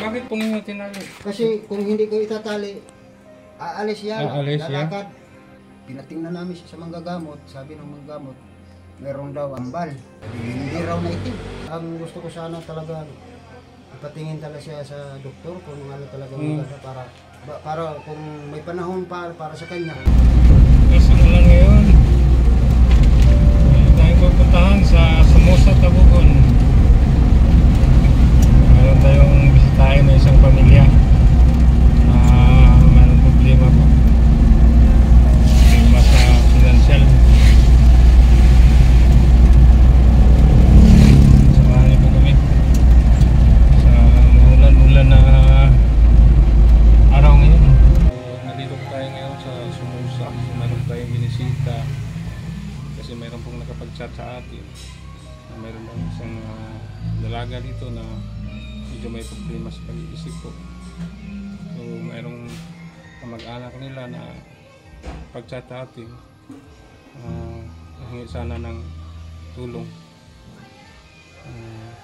Bakit po ninyo tinali? Kasi kung hindi ko itatali, aalis yan. Aalis yan? Lalakad. Pinatingnan namin siya sa manggagamot. Sabi ng manggagamot, meron daw ambal. Hindi raw na itim. Ang gusto ko sana talaga, ipatingin talaga siya sa doktor kung ano talaga maganda para kung may panahon para sa kanya. Kasi lang ngayon, tayo pupuntahan sa Somoza, Tabugon. Meron tayong bisitahin na isang pamilya. Mayroong problema po. Problema sa financial. Samahan niyo po kami sa ulan na araw ngayon. Nandito po tayo ngayon sa Somoza. Mayroon tayong binisita kasi mayroon pong nakapag-chat sa atin na mayroon pong isang dalaga dito na medyo may problema sa pag-iisip po. So mayroong kamag-anak nila na pag-chat sa atin, hingi sana ng tulong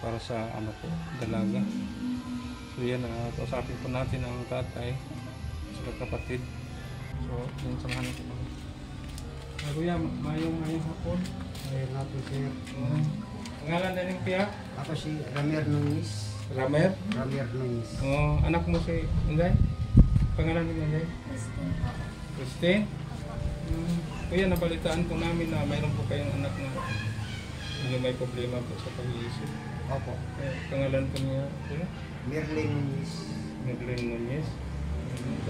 para sa ano po, dalaga. So yan, kausapin po natin ang tatay sa kapatid. So yun, samahan natin po. Kuya, mayong hapon. Ayun natin sir. Pangalan na rin kuya? Ako si Ramer Nunes. Ramer? Ramer Nunes. Anak mo si Inday? Pangalan ni Inday? Christine. Kuya, nabalitaan po namin na mayroon po kayong anak na hindi may problema po sa pag-iisip. Opo. Pangalan po niya, kuya? Merlin Nunes. Merlin Nunez.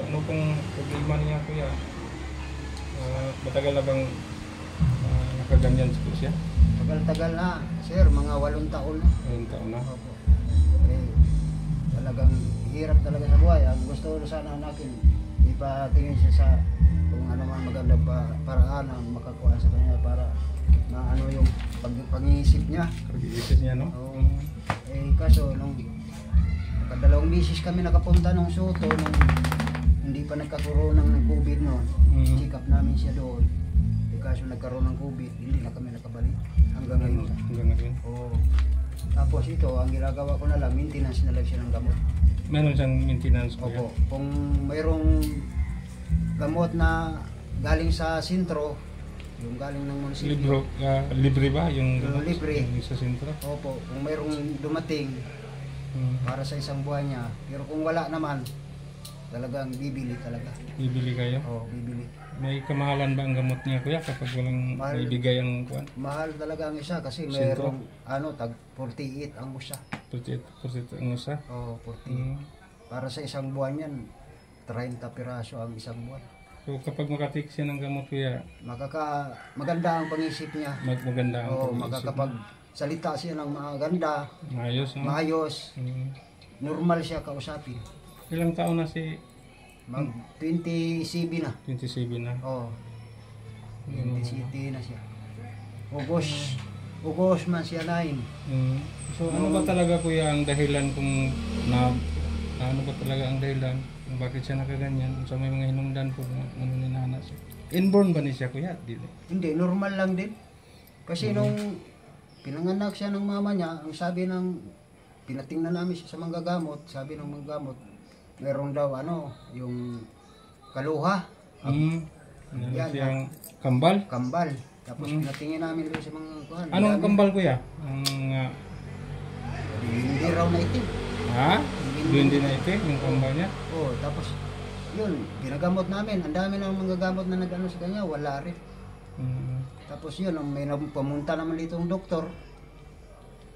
Ano pong problema niya, kuya? Matagal na bang nakaganyan po siya? Tagal-tagal na, sir. Mga 8 taon na. 8 taon na? Opo. Talagang hirap talaga sa buhay. Ang gusto ko sana natin, ipatingin siya sa kung ano man magandang paraan na makakuha sa kanya para maano yung pag-iisip niya. Pag-iisip niya, no? Oo. Kaso, nung nakadalawang bisis kami nakapunta ng Soto, nung hindi pa nagkakaroon ng COVID noon, check up namin siya doon. Kaso nagkaroon ng COVID, hindi na kami nakabalik hanggang ngayon. Hanggang ngayon? Oo. Tapos ito, ang ginagawa ko na lang, maintenance na lang siya ng gamot. Meron siyang maintenance po? Opo. Kung mayroong gamot na galing sa sentro, yung galing ng munisipyo. Libre ba yung gamot? Libre. Yung sa sentro? Opo. Kung mayroong dumating para sa isang buwan niya. Pero kung wala naman, talagang bibili talaga. Bibili kayo? Oo, bibili. May kamahalan ba ang gamot niya, kuya, kapag walang maibigay ang kuwan? Mahal talaga ang isa kasi mayroong tag 48 ang isa. 48 ang isa? Oo, 48. Para sa isang buwan yan, 30 piraso ang isang buwan. So kapag makatik siya ng gamot, kuya, maganda ang pang-isip niya. maganda ang Oo, pag-iisip. makakapagsalita siya ng maganda, Maayos, no? maayos, normal siya kausapin. Ilang taon na si... Mag 27 na. 27 na? Oo. 27 na siya. Ugos man siya 9. So ano ba talaga, kuya, ang dahilan kung ano ba talaga ang dahilan kung bakit siya nakaganyan? So may mga hinungdan po kung ano ninana siya. Inborn ba niya, kuya? Dili. Hindi, normal lang din. Kasi nung pinanganak siya ng mama niya, ang sabi pinatingnan namin siya sa manggagamot, sabi ng manggagamot, meron daw yung kaluha. Yan, siyang kambal? Kambal. Tapos pinatingin namin doon sa mga kuhan. Anong kambal, kuya? Hindi raw na itim. Ha? Hindi na itim yung kambal niya? Oo, tapos yun, ginagamot namin. Ang dami ng mga gamot na nag-ano sa kanya, wala rin. Tapos yun, may pumunta naman dito ang doktor.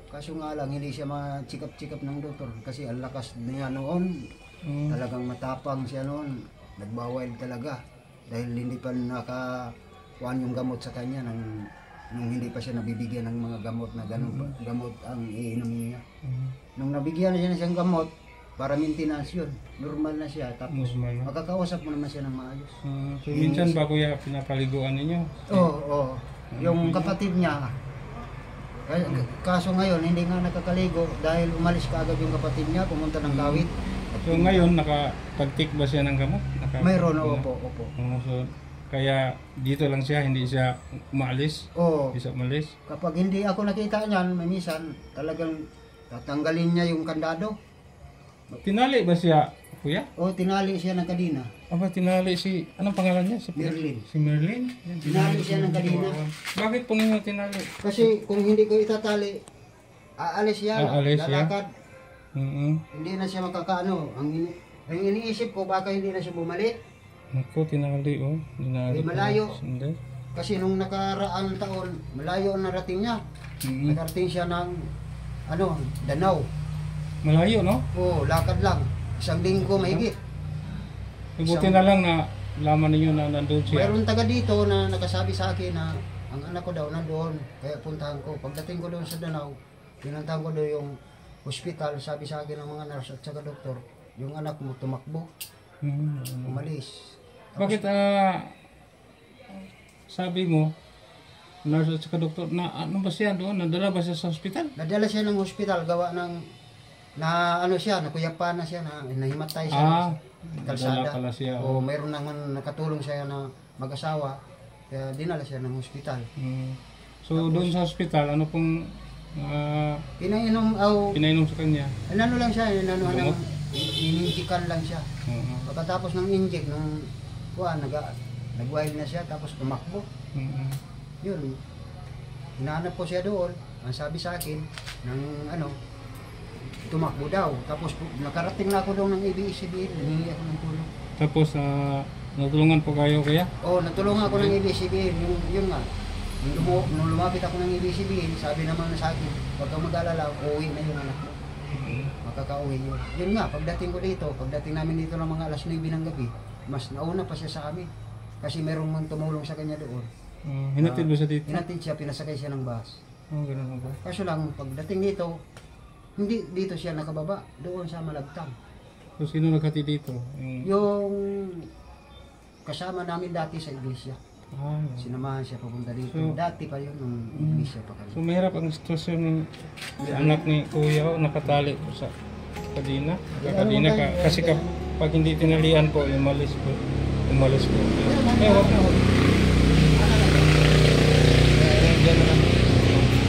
Kaso nga lang, hindi siya ma-check up ng doktor kasi ang lakas niya noon. Talagang matapang siya noon. Nagbawal talaga. Dahil hindi pa nakakuhaan yung gamot sa kanya nung hindi pa siya nabibigyan ng mga gamot na ganun gamot ang iinom niya. Nung nabigyan na siya ng siyang gamot, para maintenance yun. Normal na siya. Tapos makakausap mo naman siya ng maayos. So minsan ba, kuya, pinapaliguan ninyo? Oo. Yung kapatid niya, kaso ngayon hindi nga nakakaligo dahil umalis kaagad yung kapatid niya, pumunta ng Kawit. So ngayon, nakapag-take ba siya ng gamot? Mayroon, opo. So, kaya dito lang siya, hindi siya umaalis? Oo. Hindi siya umalis? Kapag hindi ako nakita niyan, minsan talagang tatanggalin niya yung kandado. Tinali ba siya, kuya? O, tinali siya ng kadina. Aba, tinali si... Anong pangalan niya? Merlin. Si Merlin? Yan, Tinali siya ng kadina. Bakit po ninyo tinali? Kasi kung hindi ko itatali, aalis siya, Aalis siya? lalakad. Hindi na siya makakaano. Ang iniisip ko, baka hindi na siya bumalik. Ako, tinali oh. Tinali. Malayo. Hindi. Kasi nung nakaraang taon, malayo ang narating niya. Nakarating siya ng, Danau. Malayo, no? Oo, lakad lang. Isang linggo mahigit. Buti na lang na laman ninyo na nandun siya. Mayroon taga dito na nakasabi sa akin na ang anak ko daw nandoon. Kaya puntahan ko. Pagdating ko doon sa Danau, pinuntahan ko doon yung hospital. Sabi sa akin ng mga nurse at saka doktor, yung anak mo tumakbo, umalis. Bakit sabi mo, nurse at saka doktor, na ano ba siya doon? Nadala ba siya sa hospital? Nadala siya ng hospital, gawa ng, nakuyapan na siya, nahimatay siya. Nadala Kalsada. pala siya. O mayroon naman nakatulong siya na mag-asawa, kaya dinala siya ng hospital. So doon sa hospital, ano pong pinainom sa kanya? Ano lang siya, Gamot? ininjikan lang siya. Pagkatapos ng inject, nag-wild na siya, tapos tumakbo. Yun, hinahanap ko siya doon. Ang sabi sa akin, tumakbo daw. Tapos nakarating na ako doon ng ABS-CBN, hihingi ako ng tulong. Tapos natulungan po kayo kaya? Oo, natulungan ako ng ABS-CBN, yun nga. Nung lumapit ako ng ABS-CBN, sabi naman sa akin, huwag kang mag-alala, uuwi na yung anak mo. Makakauwi yun. Yun nga, pagdating ko dito, pagdating namin dito ng mga alas 9 ng gabi, mas nauna pa siya sa amin. Kasi merong man tumulong sa kanya doon. Hinatid ba siya dito? Hinatid siya, pinasakay siya ng bus. Ganun ba? Kaso lang, pagdating dito, hindi dito siya nakababa, doon sa Malagtang. So sino naghatid dito? Yung kasama namin dati sa iglesia. Yan. Sinamahan siya papunta dito. So, dati pa yun, nung iglesia pa kami. So mahirap ang sitwasyon ng anak ni Kuya, nakatali po sa kadina. Kasi pag hindi tinalian po, umalis po. Wag na.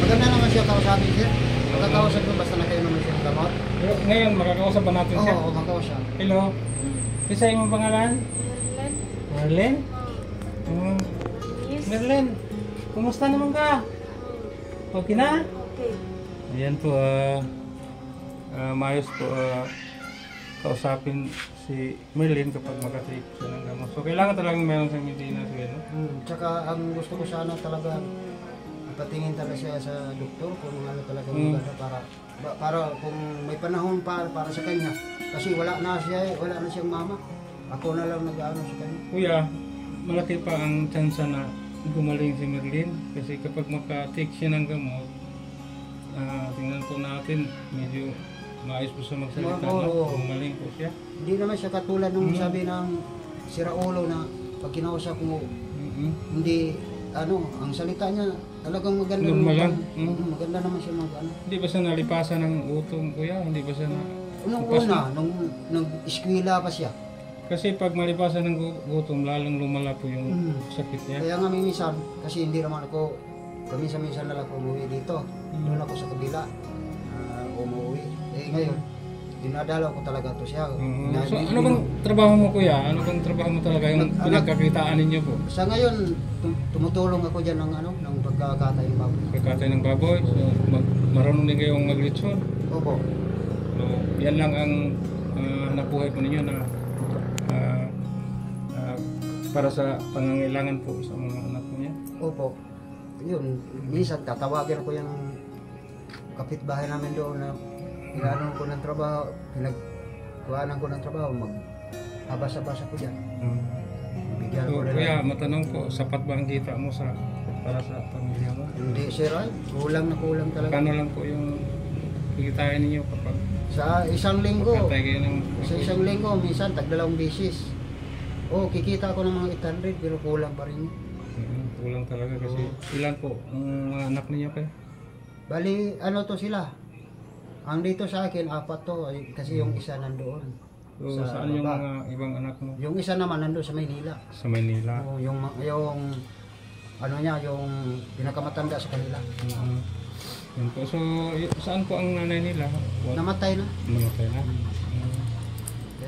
Maganda naman siya kausapin siya. Makakausap mo basta na kayo naman siya ng gamot. Pero ngayon, makakausap ba natin siya? Oo, makausap. Hello? Isa yung pangalan? Merlin? Merlin, kumusta naman ka? Okay na? Okay. Ayan po, maayos po kausapin si Merlin kapag makatake siya ng gamot. So kailangan talagang meron siyang maintenance ngayon, no? Tsaka ang gusto ko sana talaga, ipatingin talaga siya sa doktor kung ano talaga maganda para kung may panahon para sa kanya. Kasi wala na siyang mama. Ako na lang nag-aano sa kanya. Kuya, malaki pa ang tsansa na gumaling si Merlin kasi kapag makatake siya ng gamot, tingnan po natin, medyo maayos po siya magsalita, Oo. gumaling po siya. Hindi naman siya katulad nung sabi ng siraulo na pag kinausap mo, hindi, ang salita niya talagang maganda. Normal lang. Maganda naman siya Hindi ba siya nalipasan ng gutom, kuya? Hindi ba siya Nung una, nung eskwela pa siya. Kasi pag malipasan ng gutom, lalong lumala po yung sakit niya. Kaya nga minsan, kasi hindi naman ako, minsan na lang ako umuwi dito. Doon ako sa kabila, umuwi. Ngayon, dinadalaw ko talaga to siya. So ano bang trabaho mo, kuya? Ano bang trabaho mo talaga yung pinagkakitaan ninyo po? Sa ngayon, tumutulong ako dyan ng pagkakatay ng baboy. Pagkatay ng baboy, so marunong din kayong maglitsyon. Opo. So yan lang ang nabuhay po ninyo na para sa pangangailangan po sa mga anak niya. Opo. Yun, minsan tatawagin ako yung kapitbahay namin doon na pinagkuhanan ko ng trabaho, magbasa-basa ko dyan. Bigyan So ko na kuya, lang. matanong ko, sapat ba ang kita mo para sa pamilya mo? Hindi, sir, ay, kulang na kulang talaga. Kano lang po yung kikitain ninyo kapag Sa isang linggo, patay kayo ng minsan tag-2 beses. Kikita ako ng mga 800 pero kulang pa rin. kulang talaga kasi ilan po ang mga anak niya pa? Bali, to sila. Ang dito sa akin, 4 to, kasi yung isa nandoon. So saan yung baba. mga ibang anak mo? Yung isa naman nandoon sa Maynila. Sa Manila. Yung pinakamatanda sa kanila. Yun po. So saan po ang nanay nila? Namatay na. Namatay na.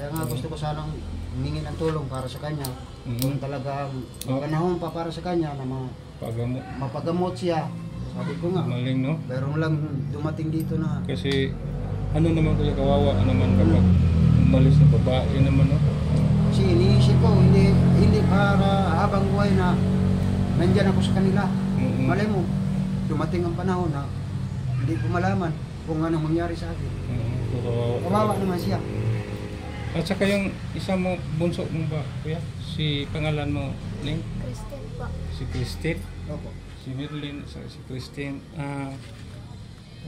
Kaya nga gusto ko sanang humingi ng tulong para sa kanya. Kung talagang Oh. panahon pa para sa kanya na Pagamot. mapagamot siya. Sabi ko nga, Maling, no? meron lang dumating dito na Kasi ano naman kuya, kawawa naman kapag umalis ng babae naman, no? kasi iniisip ko, hindi para habang buhay na nandyan ako sa kanila. Mm-mm. Malay mo, dumating ang panahon na hindi ko malaman kung anong mangyari sa akin. Kawawa naman siya. At saka yung isa mo, bunso mo ba, kuya? Si pangalan mo, Ning? Christian po. Si Christine? Opo. Si Merlin, si Christine.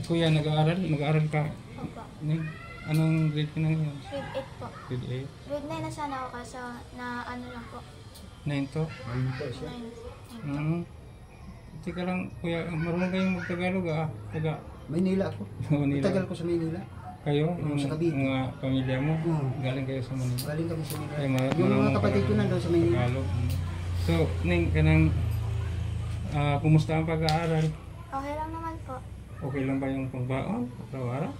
Kuya, nag-aaral ka? Opo. Ning? Anong grade ka na ngayon? Grade 8 po. Grade Grade 9 na sana ako kaso na ano lang po. 8? 9 to? Malito siya. 'Mm. Teka lang, kuya, marunong kayong mag-Tagalog Taga Maynila ako. Manila. Tagal ko sa Maynila. Kayo, Sa Cavite. mga pamilya mo, Mm. galing kayo sa Manila. Galing kami sa Ay, Maynila. Yung marunong mga kapatid ko ka nandun sa Maynila. Tagalog. So, Ning, kanang, kumusta ang pag-aaral? Okay lang naman po. Okay lang ba yung pagbaon? Araw-araw?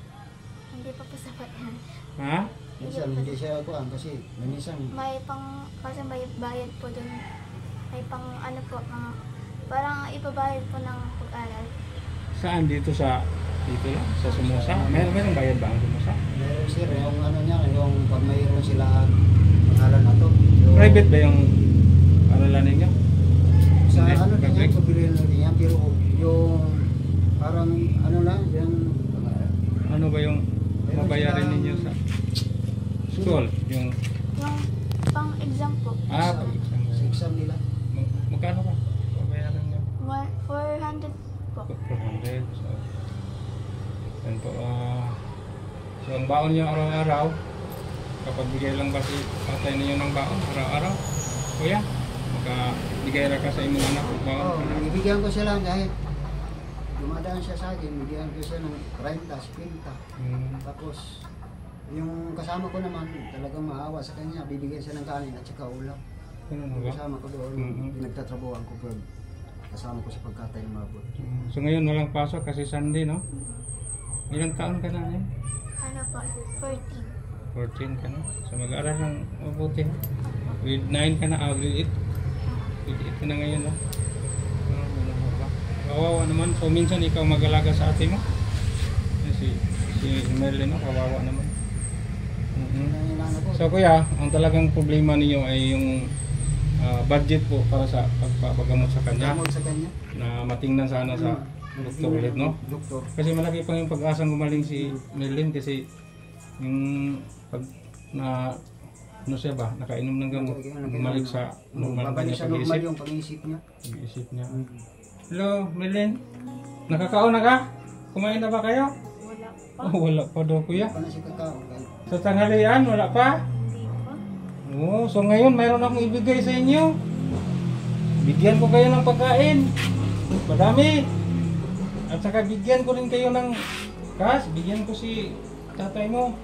Hindi pa po sapat yan. Ha? Minsan hindi siya ako kasi minsan May pang, kasi may bayad po dun. May pang ano po, mga, parang ipabayad po ng pag-aral. Saan? Dito lang? Sa Sumusa? Meron bayad ba ang Sumusa? meron sir yung ano niya, yung pag mayroon sila pangalan na to. Yung, Private ba yung aralan ninyo? sa Hindi, ano din yan, public? pabilihan na din yan, pero yung parang ano lang, yung Ano ba yung Meron mabayarin silang- ninyo sa school? Yung, Yung pang exam po. pag-exam. sa exam nila. Magkano ba? Mabayaran nyo? 400 po. 400. So, yan po. So, ang baon niyo araw-araw, kapag bigay lang ba si patay ninyo ng baon araw-araw? Kuya, magkabigay ra ka sa imong anak ng baon? Oh, bibigyan ko siya lang kahit dumadaan siya sa akin, bigyan ko siya ng 30, 50. Tapos, yung kasama ko naman, talagang maawa sa kanya, bibigyan siya ng kanin at saka ulam. Ganun Yung ba? kasama ko doon, Mhm. pinagtatrabuhan ko pag kasama ko sa pagkatay ng mga buwan. So, ngayon walang pasok kasi Sunday, no? Ilang taon ka na ngayon? Ano po, 14. 14 ka na. So, mag-aaral ng mabuti. Grade 9 ka na, grade 8. Grade 8 ka na ngayon, no? Kawawa naman. So, minsan ikaw mag-alaga sa ate mo. Si Merlin, no? Kawawa naman. Nanginano ko, So, kuya, ang talagang problema ninyo ay yung budget po para sa pagpapagamot sa kanya gamot sa kanya. na matingnan sana sa doktor ulit, no? Doktor. Kasi malaki pang yung pag-asang gumaling si Merlin kasi yung pag na ano siya ba, nakainom ng gamot, bumalik sa normal Babalik niya sa normal pag-iisip. yung pag-iisip niya. Pag-iisip niya. Hello, Merlin. Nakakaon na ka? Kumain na ba kayo? Wala pa. Oh, wala pa daw kuya. Paano siya kakao? Sa tanghalian, wala pa? Hindi pa. Oo, so ngayon mayroon akong ibigay sa inyo. Bigyan ko kayo ng pagkain. Madami. At saka bigyan ko rin kayo ng cash. Bigyan ko si tatay mo.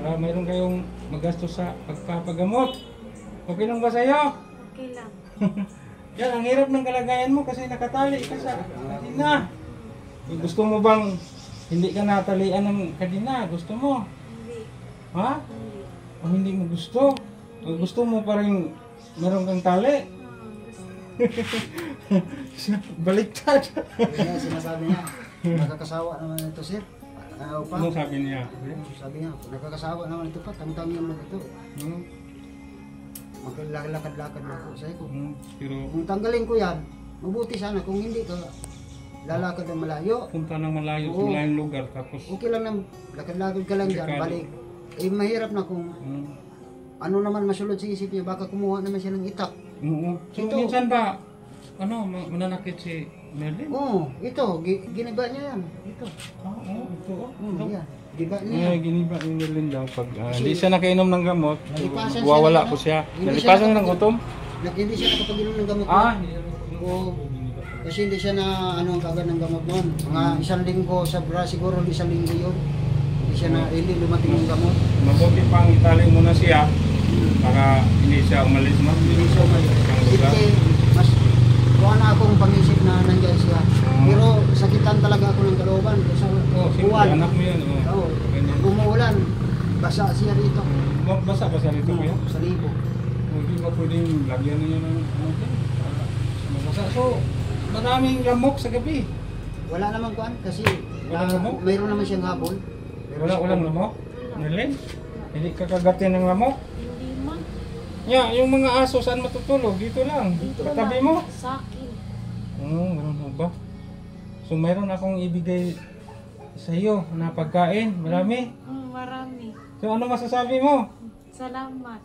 Para mayroon kayong magastos sa pagpapagamot. Okay lang ba sa'yo? Okay lang. Yan, ang hirap ng kalagayan mo kasi nakatali ka sa kadina. Gusto mo bang hindi ka natalian ng kadina? Gusto mo? Hindi. Ha? Hindi. O hindi mo gusto? O gusto mo pa rin meron kang tali? Baliktad. Kaya sinasabi niya, nakakasawa naman ito sir. Ayaw pa. Ano sabi niya? Sabi niya, nakakasawa naman ito pa, tangtang yung ito. Hmm? Maglalakad-lakad na ako. Sabi ko, Pero kung tanggalin ko yan, mabuti sana. Kung hindi ka lalakad ng malayo, punta ng malayo sa Oo. malayong lugar tapos okay lang na lakad-lakad ka lang dyan, Delikado. balik. Eh mahirap na kung hmm. ano naman masulod sa isip niya, baka kumuha naman siya ng itak. Oo. So Ito. minsan ba mananakit si Merlin? Oo, ito, giniba niya yan. Ito. Oo, ito. Yan, giba niya. Eh, giniba ni Merlin daw pag hindi siya nakainom ng gamot, Nalipasan siya wawala ng po ano? siya. Hindi siya Nalipasan ng nakapag- gutom? Hindi siya nakapag-inom ng gamot. Ah, Oo. Kasi hindi siya na ano kagad ng gamot noon. Mga isang linggo siguro 1 linggo yun. Hindi siya na hindi dumating yung gamot. mabuti pang itali muna siya para hindi siya umalis mo. Hindi siya Ang lugar. Kasi mas kuha na akong pag-isip na nandiyan siya. Pero sakitan talaga ako ng kalooban. Kasi Oh, siyempre, buwan. anak mo yun. Oh. Oo. Ganyan. Umuulan. basa siya rito. Basa ba sa rito kuya? Sa libo. Hindi ba pwedeng lagyan ninyo ng ano? Mabasa. So, maraming lamok sa gabi. Wala naman kuan kasi Walang lamok? mayroon naman siyang habol. Walang lamok? Nerlin? Hindi kakagatin ng lamok? Hindi man. Yung mga aso saan matutulog? Dito lang. Dito Katabi lang. mo? Sa akin. Ganun mo ba? So mayroon akong ibigay sa iyo na pagkain, marami. Marami. So ano masasabi mo? Salamat,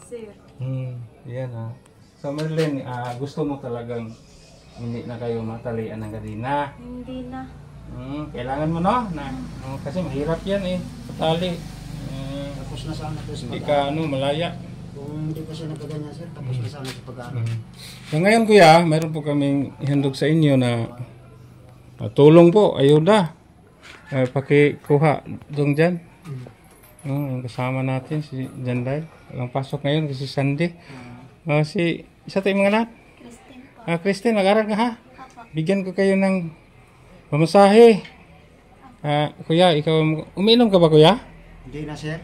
sir. Yan ha. So Merlin, gusto mo talagang hindi na kayo matalian ng gadina. Hindi na. Kailangan mo no? Kasi mahirap yan eh. Patali. Tapos na sana to sa Hindi ka malaya. Kung hindi pa siya nagkaganyan sir, tapos na sana sa pag-aaral. So ngayon kuya, mayroon po kaming ihandog sa inyo na tulong po, ayuda. Pakikuha doon dyan. Yung kasama natin si Janday. Walang pasok ngayon kasi Sunday. Isa tayong mga lahat. Christine po. Christine, mag-aral ka ha? Apo. Bigyan ko kayo ng pamasahe. Kuya, ikaw, umiinom ka ba kuya? Hindi na sir.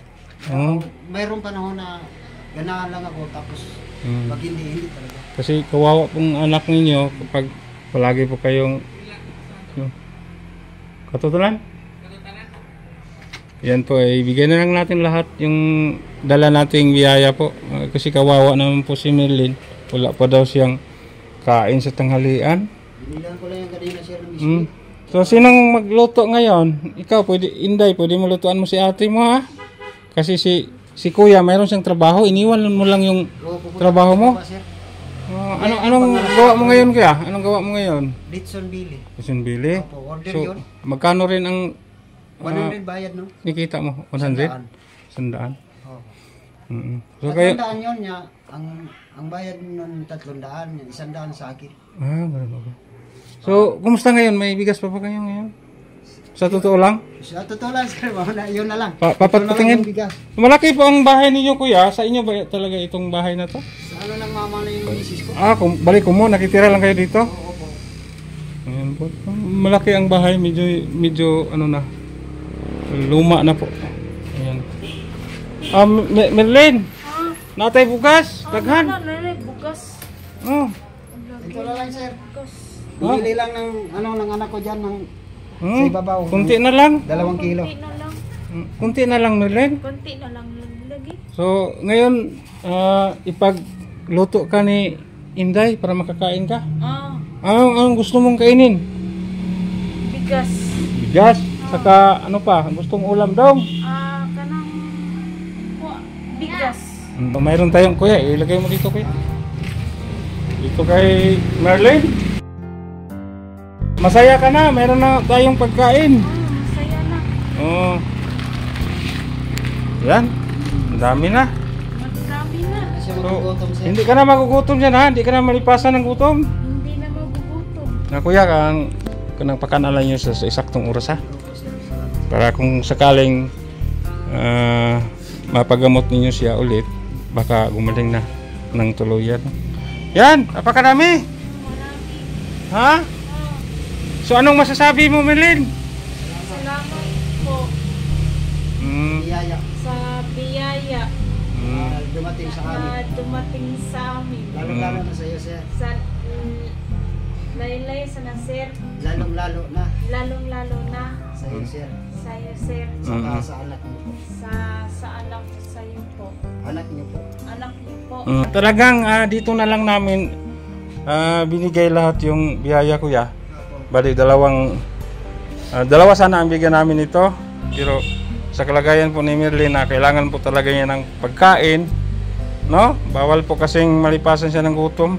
Oo. Mayroong panahon na ganahan lang ako tapos pag hindi talaga. Kasi kawawa pong anak ninyo kapag palagi po kayong katutulan. Yan po, ibigay na lang natin lahat yung dala nating biyaya po. Kasi kawawa naman po si Merlin. Wala pa daw siyang kain sa tanghalian. Binilan ko lang yung kanina sir ng biskuit. So, sinong magluto ngayon? Ikaw, Inday, pwede mo lutuan mo si ate mo ha? Kasi si kuya, mayroon siyang trabaho. Iniwan mo lang yung trabaho mo. Sir. Anong gawa mo ngayon kuya? Anong gawa mo ngayon? Litson Billy. Litson Billy? Opo, order So, yun. magkano rin ang 100 bayad no? nikita mo? 100? 100? Oo. So, kayo... 300 yun niya. Ang bayad nun 300, yung 100 sa akin. Ganun ba? So, kumusta ngayon? May bigas pa kayo ngayon? Sa totoo lang? Sa totoo lang sir, yun na lang. Papatingin? Ito na lang yung bigas. Malaki po ang bahay ninyo kuya. Sa inyo ba talaga itong bahay na to? Sa ano lang mama na yung misis ko? Balik ko mo. Nakitira lang kayo dito? Oo po. Ayan po. Malaki ang bahay. Medyo ano na. Luma na po. Ayan. Merlin! Natay bugas! Daghan! Bugas. Oh. Ito na lang sir. Bugas. Bumili lang ng ng anak ko dyan ng sa ibabaw. Kunti na lang. 2 kilo. Konti na lang. Kunti na lang Merlin. Konti na lang lagi. So, ngayon, ipagluto ka ni Inday para makakain ka. Anong gusto mong kainin? Bigas. Bigas? Saka ano pa? Gustong ulam daw? Kanang bigas. Mayroon tayong kuya. Ilagay mo dito kuya. Dito kay Merlin. Masaya ka na. Mayroon na tayong pagkain. Masaya na. Yan. Ang dami na. Marami na. Kasi So, magugutom sir. hindi ka na magugutom dyan ha? Hindi ka na malipasan ng gutom? Hindi na magugutom. Kuya, kanang pakanalan nyo sa isaktong oras ha? Para kung sakaling mapagamot ninyo siya ulit, baka gumaling na ng tuluyan. Yan! Napakarami! Ha? So anong masasabi mo, Merlin? Salamat po Biyaya. sa biyaya na dumating sa amin. na dumating sa amin. Lalong-lalo na sa iyo sir. Sa laylay sa sir, Lalong-lalo na lalong-lalo na sa iyo sir. sa iyo sir, Saka sa anak niyo po. sa anak sa iyo po. Anak niyo po. Anak niyo po. Talagang dito na lang namin binigay lahat yung biyaya kuya. Bali dalawa sana ang bigyan namin ito. Pero sa kalagayan po ni Merlin na kailangan po talaga niya ng pagkain, no? Bawal po kasing malipasan siya ng gutom.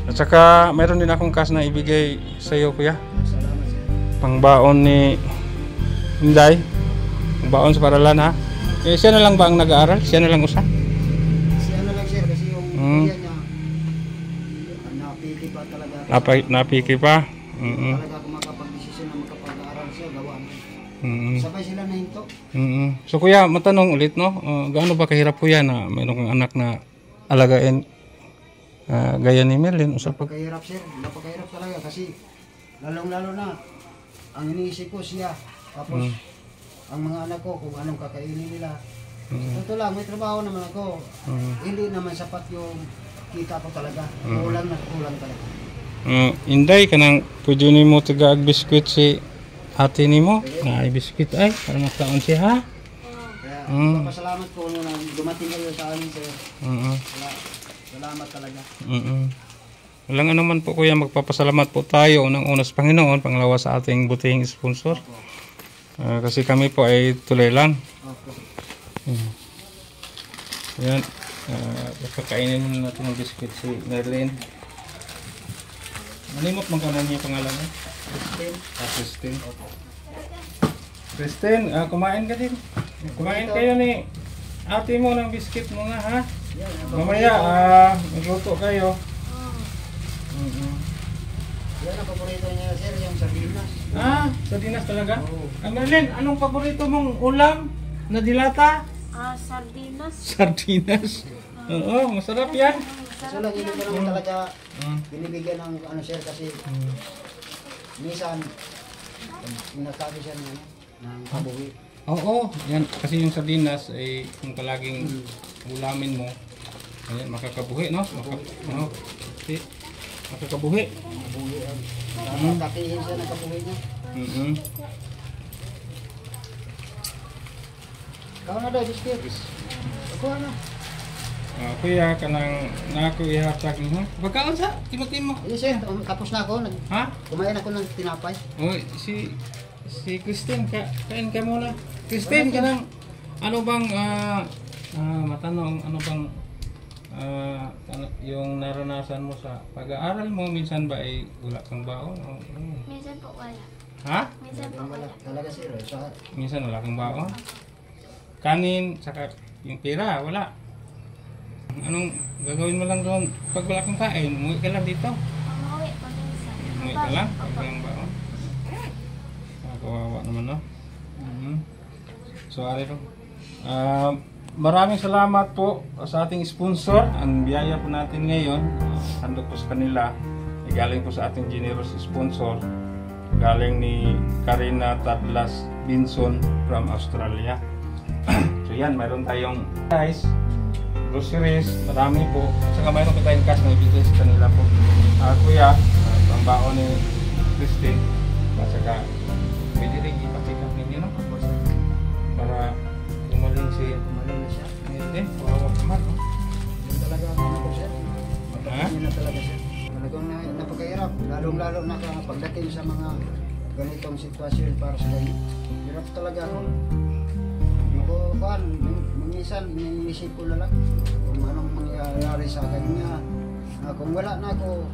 At saka mayroon din akong cash na ibigay sa iyo kuya. Salamat sir. Pangbaon ni Inday. Pangbaon sa paralan ha. Siya na lang ba ang nag-aaral? Siya na lang usa? Kasi ano lang sir, kasi yung kuya niya napili pa talaga. Napiki pa. Talaga kung makapag-desisyon na makapag-aaral siya, gawa mo. Sabay sila na hinto. So kuya, matanong ulit no, gaano ba kahirap kuya na mayroon kang anak na alagain gaya ni Merlin? Napakahirap sir, napakahirap talaga kasi lalong-lalo na ang iniisip ko siya. Tapos ang mga anak ko kung anong kakainin nila. Ito lang, may trabaho naman ako. Hindi naman sapat yung kita ko talaga. Kulang na kulang talaga. Inday, kanang pwede ni mo taga biskuit si ate ni mo. Na biskuit ay, para makaon siya ha. Kaya papasalamat ko na dumating kayo sa amin sir. Salamat talaga. Walang anuman po kuya, magpapasalamat po tayo ng una sa Panginoon, pangalawa sa ating butihing sponsor. Kasi kami po ay tuloy lang. Yan. Kakainin muna natin ng biscuit si Nerlin. Manimot man ka na niya pangalan mo? Christine. Christine, kumain ka din. Kumain kayo ni ate mo ng biscuit mo nga ha. Mamaya, magluto kayo. Yan ang paborito niya sir, yung sardinas. Sardinas talaga? Merlin, anong paborito mong ulam na dilata? Sardinas. Sardinas? Oo, masarap yan. Kaso lang hindi ko naman talaga binibigyan ng ano sir kasi minsan nakabi siya ng kabuhi. Oo, yan. Kasi yung sardinas ay kung palaging ulamin mo, ayan, makakabuhi, no? Makakabuhi. Kakihin siya ng kabuhi niya. Ikaw na daw, biscuit. Ako na. Kuya, kanang nako ihatag mo. Pagkaon sa timo-timo. Sir, tapos na ako. Ha? Kumain ako ng tinapay. Oy, si Christine, kain ka muna. Christine, kanang ano bang matanong, ano bang yung naranasan mo sa pag-aaral mo, minsan ba ay wala kang baon? Minsan po wala. Ha? Minsan po wala. Talaga sir. Minsan wala kang baon? Kanin, saka yung pera, wala. Anong gagawin mo lang doon pag wala kang kain? Umuwi ka lang dito? Umuwi po minsan. Umuwi ka lang? Pag walang baon? Kawawa naman, no? So, ari ro. Maraming salamat po sa ating sponsor. Ang biyaya po natin ngayon, handog po sa kanila. Galing po sa ating generous sponsor. Galing ni Karina Tadlas Binson from Australia. So yan, mayroon tayong guys, groceries, marami po. Saka mayroon po tayong cash na ibigay sa kanila po. Kuya, ang baon ni Christine. Saka pwede rin ipapick-up ninyo, no? Para umaling siya. Hindi, kawawa naman, no? Yun talaga ang ano ko sir. Ha? Yun na talaga sir. Talagang napakahirap. Lalong-lalo na pagdating sa mga ganitong sitwasyon para sa ganyan. Hirap talaga ako. Hindi ko, minsan iniisip ko na lang kung anong mangyayari sa kanya. Kung wala na ako,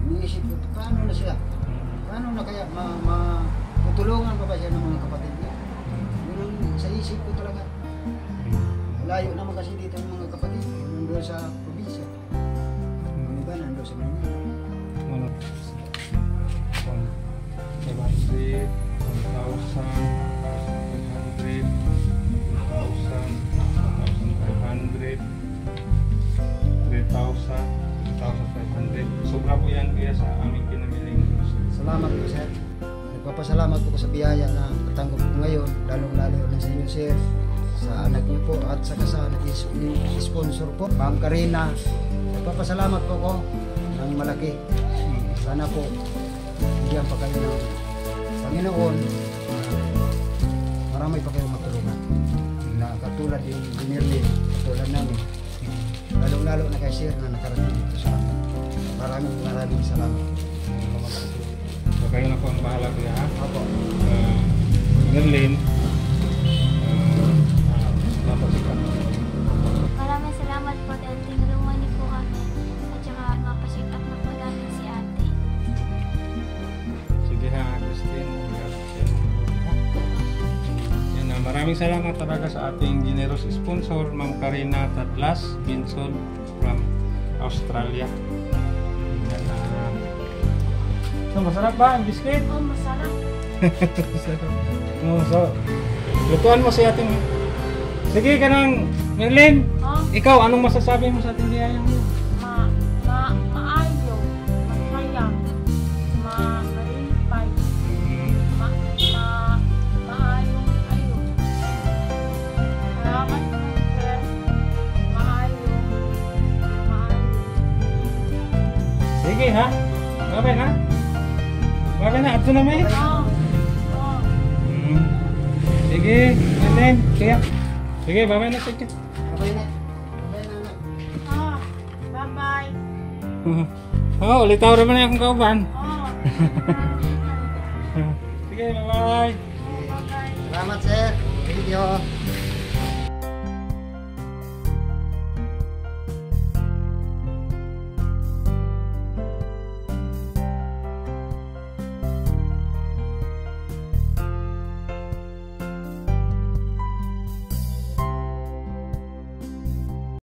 iniisip ko, paano na siya? Paano na kaya tutulungan pa ba siya ng mga kapatid niya? Yun ang sa isip ko talaga. Layo naman kasi dito ng mga kapatid. Nandun sa probinsya. Ang iba nandun sa Manila. 500, 1,000, 1,500, 3,500. Sobra po yan kuya sa aming pinamiling. Salamat po sir. Nagpapasalamat po ko sa biyaya na katanggap ko ngayon. Lalong-lalo na sa inyo sir. Sa anak niyo po at saka sa nag-sponsor po. Ma'am Karina. Nagpapasalamat po ko ng malaki. Sana po bigyan pa kayo ng Panginoon. Marami pa kayong matulungan. Na katulad yung Merlin, katulad namin. Lalong-lalo na kay sir na nakarating dito sa amin. Maraming salamat. So kayo na po ang bahala kuya ha? Opo. Merlin. Maraming salamat po dahil tinulungan niyo po kami. At saka mapasikat up na po namin si ate. Sige ha, Christine. Yan, maraming salamat talaga sa ating generous sponsor, Ma'am Karina Tadlas Binson from Australia. Yan, so, masarap ba ang biscuit? Oh, masarap. So, lutuan mo si ating... Sige ka nang, Merlin. Ikaw, anong masasabi mo sa ating biyayang mo? Maayo, masaya, malipay, maayong ayo. Okay na, ato na may. Oh. Oh. Sige, Nen. Sige. Sige, bye-bye na. Sige. Okay na. Okay na, anak. Oh. Bye-bye. Oh, ulit ako naman akong kauban. Oh. Sige, bye-bye. Bye-bye. Salamat, sir. Video.